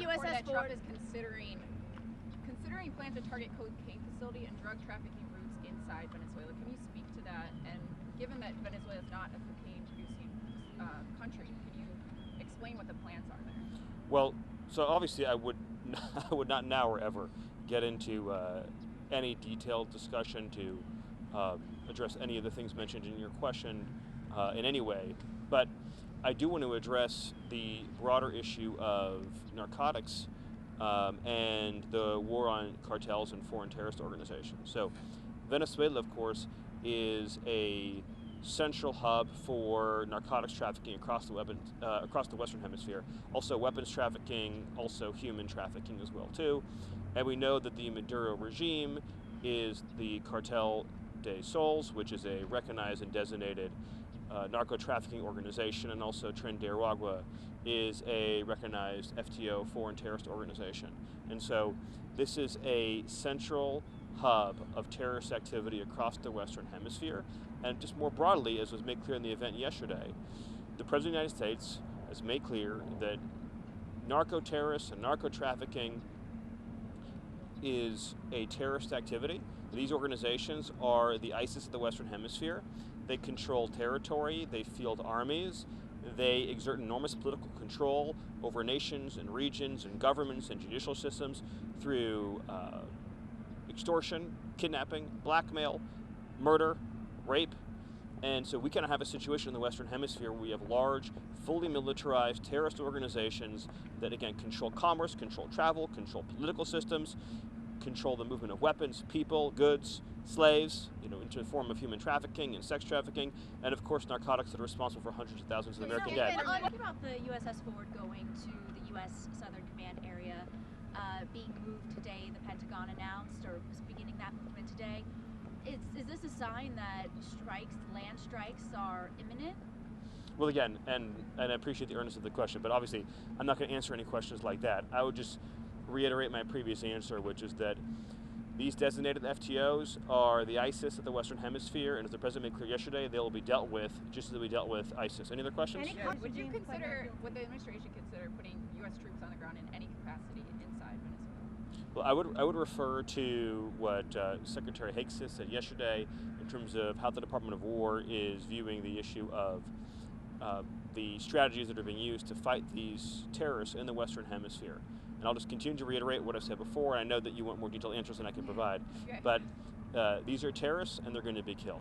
USS that Ford Trump is considering plans to target cocaine facility and drug trafficking routes inside Venezuela. Can you speak to that? And given that Venezuela is not a cocaine-producing country, can you explain what the plans are there? Well, so obviously I would not now or ever get into any detailed discussion to address any of the things mentioned in your question in any way, but I do want to address the broader issue of narcotics and the war on cartels and foreign terrorist organizations. So Venezuela, of course, is a central hub for narcotics trafficking across the Western Hemisphere. Also weapons trafficking, also human trafficking as well too. And we know that the Maduro regime is the Cartel de Sols, which is a recognized and designated narco-trafficking organization, and also Tren de Aragua is a recognized FTO, foreign terrorist organization. And so this is a central hub of terrorist activity across the Western Hemisphere. And just more broadly, as was made clear in the event yesterday, the President of the United States has made clear that narco-terrorists and narco-trafficking is a terrorist activity. These organizations are the ISIS of the Western Hemisphere. They control territory, they field armies, they exert enormous political control over nations and regions and governments and judicial systems through extortion, kidnapping, blackmail, murder, rape. And so we kind of have a situation in the Western Hemisphere where we have large, fully militarized terrorist organizations that, again, control commerce, control travel, control political systems, control the movement of weapons, people, goods, slaves, into the form of human trafficking and sex trafficking, and of course narcotics that are responsible for hundreds of thousands of American dead. What about the USS Ford going to the U.S. Southern Command area being moved today? The Pentagon announced, or was beginning that movement today. Is this a sign that land strikes are imminent? Well, again, and I appreciate the earnestness of the question, but obviously I'm not going to answer any questions like that. I would just reiterate my previous answer, which is that these designated FTOs are the ISIS of the Western Hemisphere, and as the President made clear yesterday, they will be dealt with just as we dealt with ISIS. Any other questions? Would the administration consider putting U.S. troops on the ground in any capacity inside Venezuela? Well, I would refer to what Secretary Higgs said yesterday in terms of how the Department of War is viewing the issue of the strategies that are being used to fight these terrorists in the Western Hemisphere. And I'll just continue to reiterate what I've said before. I know that you want more detailed answers than I can provide, but these are terrorists and they're going to be killed.